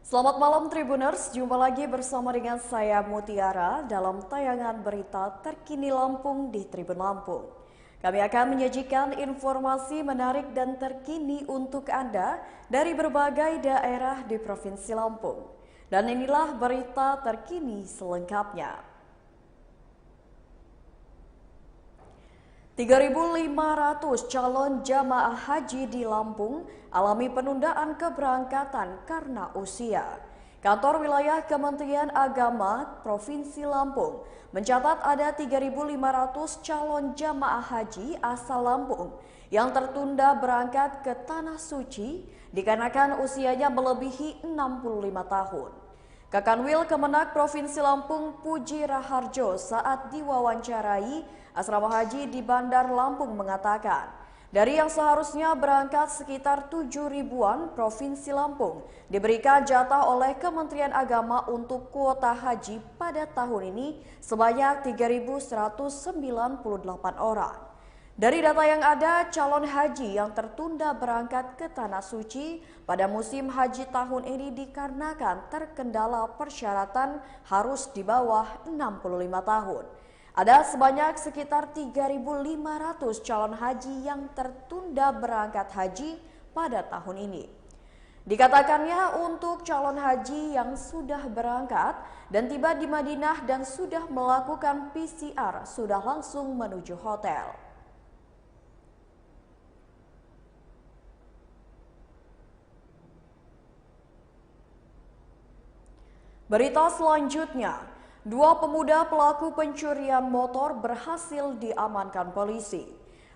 Selamat malam Tribuners, jumpa lagi bersama dengan saya Mutiara dalam tayangan berita terkini Lampung di Tribun Lampung. Kami akan menyajikan informasi menarik dan terkini untuk Anda dari berbagai daerah di Provinsi Lampung. Dan inilah berita terkini selengkapnya. 3.500 calon jamaah haji di Lampung alami penundaan keberangkatan karena usia. Kantor Wilayah Kementerian Agama Provinsi Lampung mencatat ada 3.500 calon jamaah haji asal Lampung yang tertunda berangkat ke Tanah Suci dikarenakan usianya melebihi 65 tahun. Kakanwil Kemenak Provinsi Lampung Puji Raharjo saat diwawancarai asrama haji di Bandar Lampung mengatakan, dari yang seharusnya berangkat sekitar 7 ribuan, Provinsi Lampung diberikan jatah oleh Kementerian Agama untuk kuota haji pada tahun ini sebanyak 3.198 orang. Dari data yang ada, calon haji yang tertunda berangkat ke Tanah Suci pada musim haji tahun ini dikarenakan terkendala persyaratan harus di bawah 65 tahun. Ada sebanyak sekitar 3.500 calon haji yang tertunda berangkat haji pada tahun ini. Dikatakannya untuk calon haji yang sudah berangkat dan tiba di Madinah dan sudah melakukan PCR sudah langsung menuju hotel. Berita selanjutnya, dua pemuda pelaku pencurian motor berhasil diamankan polisi.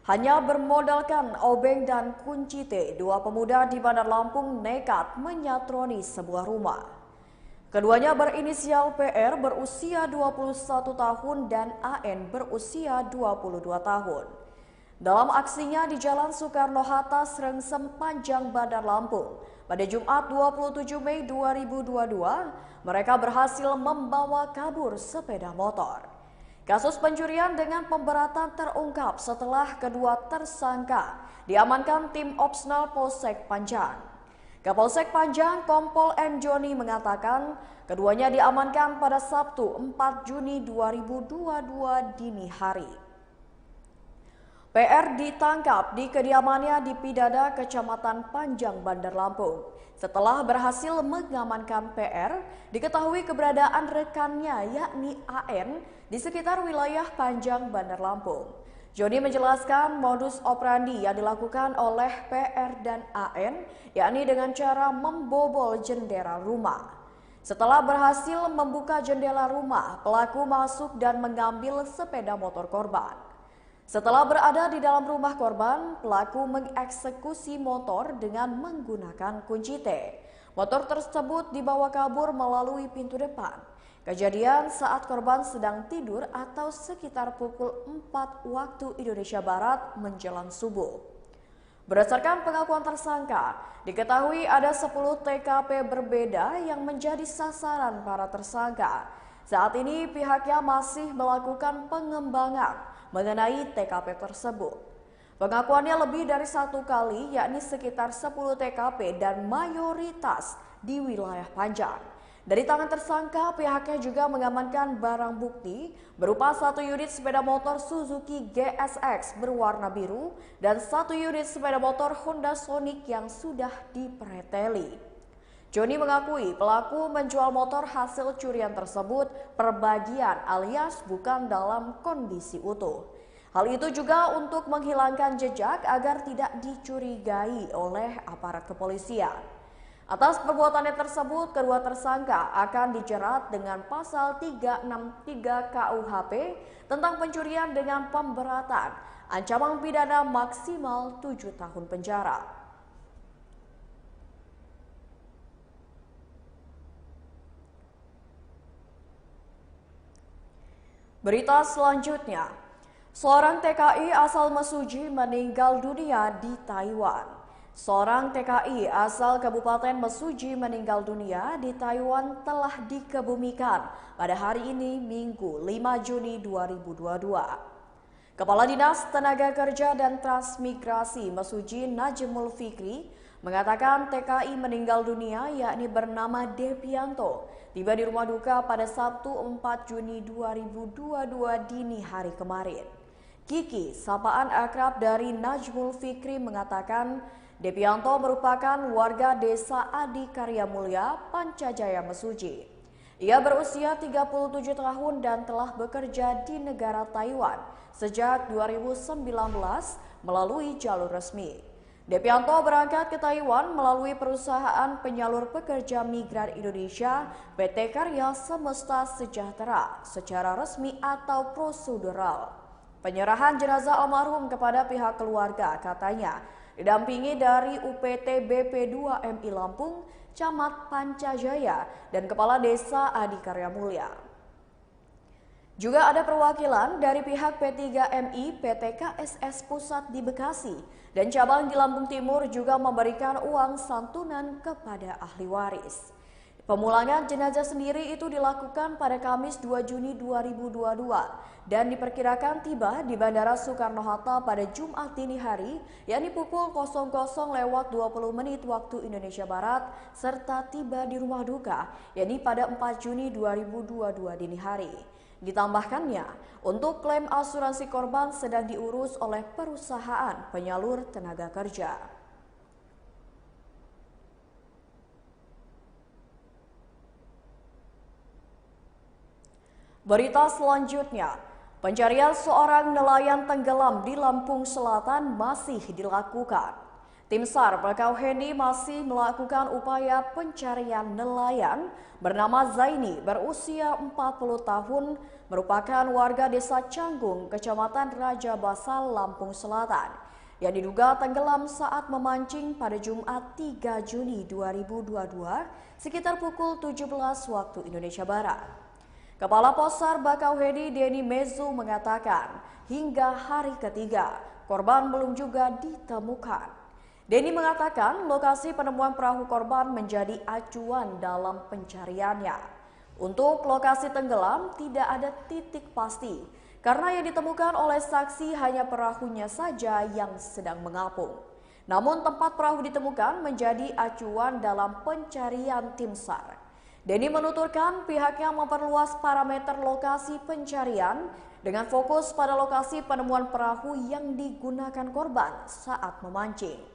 Hanya bermodalkan obeng dan kunci T, dua pemuda di Bandar Lampung nekat menyatroni sebuah rumah. Keduanya berinisial PR berusia 21 tahun dan AN berusia 22 tahun. Dalam aksinya di Jalan Soekarno-Hatta, Srengsem Panjang, Bandar Lampung, pada Jumat 27 Mei 2022, mereka berhasil membawa kabur sepeda motor. Kasus pencurian dengan pemberatan terungkap setelah kedua tersangka diamankan tim Opsnal Polsek Panjang. Kapolsek Panjang Kompol M. Joni mengatakan keduanya diamankan pada Sabtu 4 Juni 2022 dini hari. PR ditangkap di kediamannya di Pidada, Kecamatan Panjang, Bandar Lampung. Setelah berhasil mengamankan PR, diketahui keberadaan rekannya yakni AN di sekitar wilayah Panjang, Bandar Lampung. Joni menjelaskan modus operandi yang dilakukan oleh PR dan AN yakni dengan cara membobol jendela rumah. Setelah berhasil membuka jendela rumah, pelaku masuk dan mengambil sepeda motor korban. Setelah berada di dalam rumah korban, pelaku mengeksekusi motor dengan menggunakan kunci T. Motor tersebut dibawa kabur melalui pintu depan. Kejadian saat korban sedang tidur atau sekitar pukul 4 waktu Indonesia Barat menjelang subuh. Berdasarkan pengakuan tersangka, diketahui ada 10 TKP berbeda yang menjadi sasaran para tersangka. Saat ini pihaknya masih melakukan pengembangan mengenai TKP tersebut. Pengakuannya lebih dari satu kali, yakni sekitar 10 TKP dan mayoritas di wilayah Panjang. Dari tangan tersangka, pihaknya juga mengamankan barang bukti berupa 1 unit sepeda motor Suzuki GSX berwarna biru dan 1 unit sepeda motor Honda Sonic yang sudah dipreteli. Joni mengakui pelaku menjual motor hasil curian tersebut per bagian alias bukan dalam kondisi utuh. Hal itu juga untuk menghilangkan jejak agar tidak dicurigai oleh aparat kepolisian. Atas perbuatannya tersebut, kedua tersangka akan dijerat dengan pasal 363 KUHP tentang pencurian dengan pemberatan, ancaman pidana maksimal 7 tahun penjara. Berita selanjutnya, seorang TKI asal Mesuji meninggal dunia di Taiwan. Seorang TKI asal Kabupaten Mesuji meninggal dunia di Taiwan telah dikebumikan pada hari ini Minggu 5 Juni 2022. Kepala Dinas Tenaga Kerja dan Transmigrasi Mesuji Najmul Fikri mengatakan TKI meninggal dunia yakni bernama Depianto tiba di rumah duka pada Sabtu 4 Juni 2022 dini hari kemarin. Kiki, sapaan akrab dari Najmul Fikri mengatakan Depianto merupakan warga desa Adi Karya Mulya, Pancajaya Mesuji. Ia berusia 37 tahun dan telah bekerja di negara Taiwan sejak 2019 melalui jalur resmi. Depianto berangkat ke Taiwan melalui perusahaan penyalur pekerja migran Indonesia PT Karya Semesta Sejahtera secara resmi atau prosedural. Penyerahan jenazah almarhum kepada pihak keluarga katanya didampingi dari UPT BP2 MI Lampung, Camat Pancajaya, dan Kepala Desa Adi Karya Mulya. Juga ada perwakilan dari pihak P3MI PT KSS Pusat di Bekasi dan cabang di Lampung Timur juga memberikan uang santunan kepada ahli waris. Pemulangan jenazah sendiri itu dilakukan pada Kamis 2 Juni 2022 dan diperkirakan tiba di Bandara Soekarno-Hatta pada Jumat dini hari, yakni pukul 00.20 waktu Indonesia Barat, serta tiba di rumah duka, yakni pada 4 Juni 2022 dini hari. Ditambahkannya, untuk klaim asuransi korban sedang diurus oleh perusahaan penyalur tenaga kerja. Berita selanjutnya, pencarian seorang nelayan tenggelam di Lampung Selatan masih dilakukan. Tim SAR Bakauheni masih melakukan upaya pencarian nelayan bernama Zaini berusia 40 tahun, merupakan warga desa Canggung, Kecamatan Raja Basal, Lampung Selatan, yang diduga tenggelam saat memancing pada Jumat 3 Juni 2022 sekitar pukul 17 waktu Indonesia Barat. Kepala Posar Bakauheni Denny Mezu mengatakan hingga hari ketiga korban belum juga ditemukan. Denny mengatakan lokasi penemuan perahu korban menjadi acuan dalam pencariannya. Untuk lokasi tenggelam tidak ada titik pasti karena yang ditemukan oleh saksi hanya perahunya saja yang sedang mengapung. Namun tempat perahu ditemukan menjadi acuan dalam pencarian tim SAR. Denny menuturkan pihaknya memperluas parameter lokasi pencarian dengan fokus pada lokasi penemuan perahu yang digunakan korban saat memancing.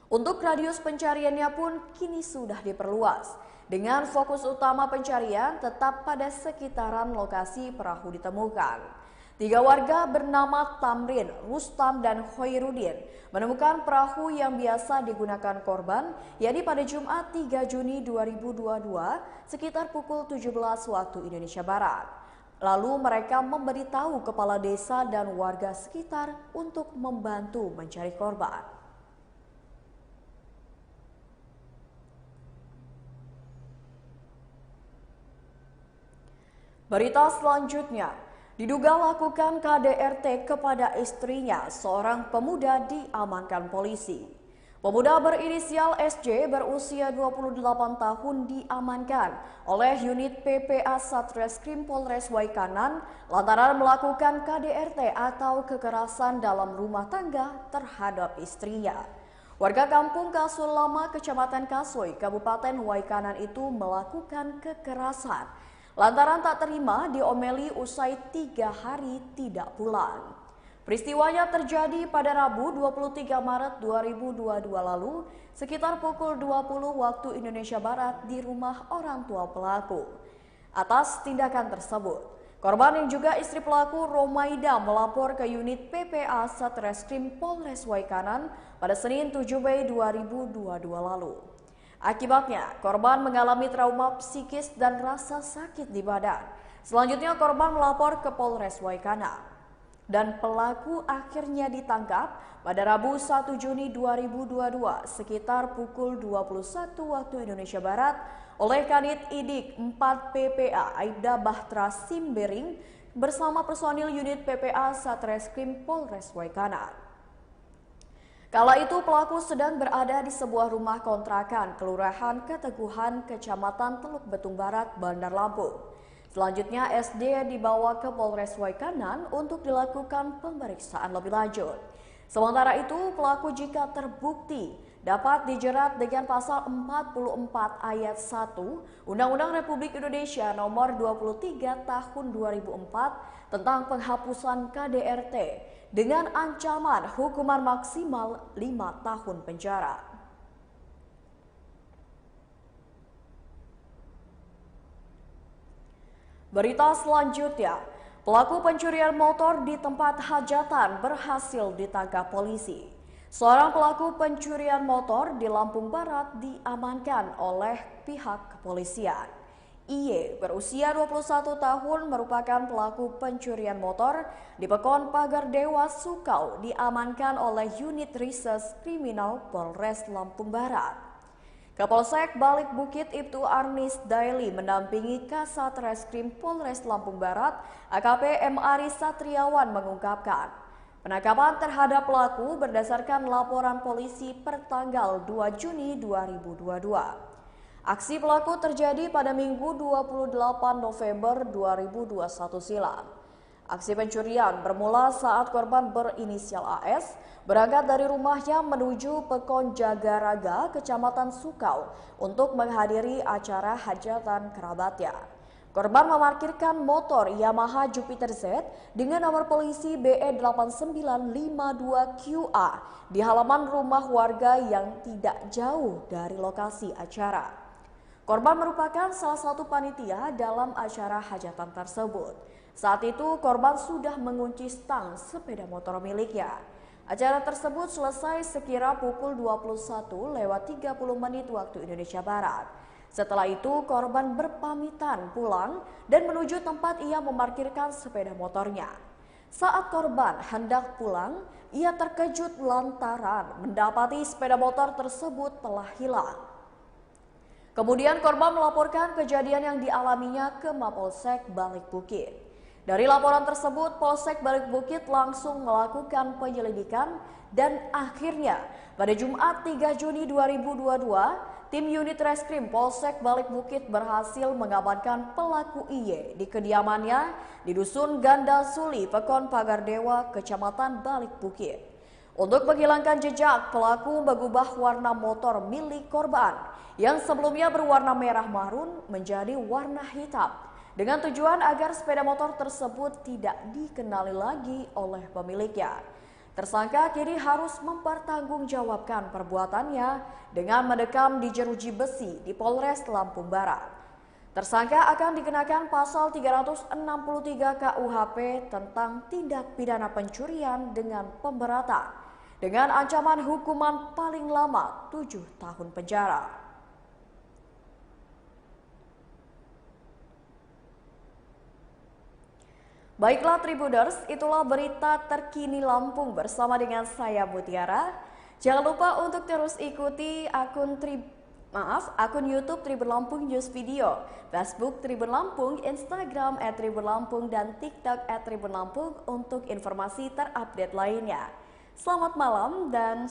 Untuk radius pencariannya pun kini sudah diperluas dengan fokus utama pencarian tetap pada sekitaran lokasi perahu ditemukan. 3 warga bernama Tamrin, Rustam, dan Khoirudin menemukan perahu yang biasa digunakan korban, yakni pada Jumat 3 Juni 2022 sekitar pukul 17 waktu Indonesia Barat. Lalu mereka memberitahu kepala desa dan warga sekitar untuk membantu mencari korban. Berita selanjutnya, diduga lakukan KDRT kepada istrinya, seorang pemuda diamankan polisi. Pemuda berinisial SJ berusia 28 tahun diamankan oleh unit PPA Satreskrim Polres Waikanan lantaran melakukan KDRT atau kekerasan dalam rumah tangga terhadap istrinya. Warga kampung Kasul Lama, Kecamatan Kasoy, Kabupaten Waikanan itu melakukan kekerasan lantaran tak terima diomeli usai 3 hari tidak pulang. Peristiwanya terjadi pada Rabu 23 Maret 2022 lalu sekitar pukul 20 waktu Indonesia Barat di rumah orang tua pelaku. Atas tindakan tersebut, korban yang juga istri pelaku Romaida melapor ke unit PPA Satreskrim Polres Waikanan pada Senin 7 Mei 2022 lalu. Akibatnya, korban mengalami trauma psikis dan rasa sakit di badan. Selanjutnya, korban melapor ke Polres Waikanan. Dan pelaku akhirnya ditangkap pada Rabu 1 Juni 2022 sekitar pukul 21 waktu Indonesia Barat oleh Kanit Idik 4 PPA Aibda Bahtra Simbering bersama personil unit PPA Satreskrim Polres Waikanan. Kala itu pelaku sedang berada di sebuah rumah kontrakan Kelurahan Keteguhan, Kecamatan Teluk Betung Barat, Bandar Lampung. Selanjutnya SD dibawa ke Polres Waikanan untuk dilakukan pemeriksaan lebih lanjut. Sementara itu pelaku jika terbukti dapat dijerat dengan pasal 44 ayat 1 Undang-Undang Republik Indonesia Nomor 23 Tahun 2004 tentang penghapusan KDRT dengan ancaman hukuman maksimal 5 tahun penjara. Berita selanjutnya, pelaku pencurian motor di tempat hajatan berhasil ditangkap polisi. Seorang pelaku pencurian motor di Lampung Barat diamankan oleh pihak kepolisian. IY berusia 21 tahun merupakan pelaku pencurian motor di Pekon Pagar Dewa Sukau diamankan oleh unit reses kriminal Polres Lampung Barat. Kapolsek Balik Bukit Ibtu Arnis Daily mendampingi Kasat Reskrim Polres Lampung Barat AKP M. Aris Satriawan mengungkapkan penangkapan terhadap pelaku berdasarkan laporan polisi per tanggal 2 Juni 2022. Aksi pelaku terjadi pada Minggu 28 November 2021 silam. Aksi pencurian bermula saat korban berinisial AS berangkat dari rumahnya menuju Pekon Jagaraga, Kecamatan Sukau untuk menghadiri acara hajatan kerabatnya. Korban memarkirkan motor Yamaha Jupiter Z dengan nomor polisi BE8952QA di halaman rumah warga yang tidak jauh dari lokasi acara. Korban merupakan salah satu panitia dalam acara hajatan tersebut. Saat itu korban sudah mengunci stang sepeda motor miliknya. Acara tersebut selesai sekira pukul 21:30 waktu Indonesia Barat. Setelah itu korban berpamitan pulang dan menuju tempat ia memarkirkan sepeda motornya. Saat korban hendak pulang, ia terkejut lantaran mendapati sepeda motor tersebut telah hilang. Kemudian korban melaporkan kejadian yang dialaminya ke Mapolsek Balik Bukit. Dari laporan tersebut, Polsek Balik Bukit langsung melakukan penyelidikan dan akhirnya pada Jumat 3 Juni 2022, tim unit reskrim Polsek Balik Bukit berhasil mengamankan pelaku IY di kediamannya di Dusun Ganda Suli, Pekon Pagar Dewa, Kecamatan Balik Bukit. Untuk menghilangkan jejak, pelaku mengubah warna motor milik korban yang sebelumnya berwarna merah marun menjadi warna hitam, dengan tujuan agar sepeda motor tersebut tidak dikenali lagi oleh pemiliknya. Tersangka kini harus mempertanggungjawabkan perbuatannya dengan mendekam di jeruji besi di Polres Lampung Barat. Tersangka akan dikenakan pasal 363 KUHP tentang tindak pidana pencurian dengan pemberatan dengan ancaman hukuman paling lama 7 tahun penjara. Baiklah Tribuners, itulah berita terkini Lampung bersama dengan saya Mutiara. Jangan lupa untuk terus ikuti akun YouTube Tribun Lampung News Video, Facebook Tribun Lampung, Instagram @tribunlampung dan TikTok @tribunlampung untuk informasi terupdate lainnya. Selamat malam dan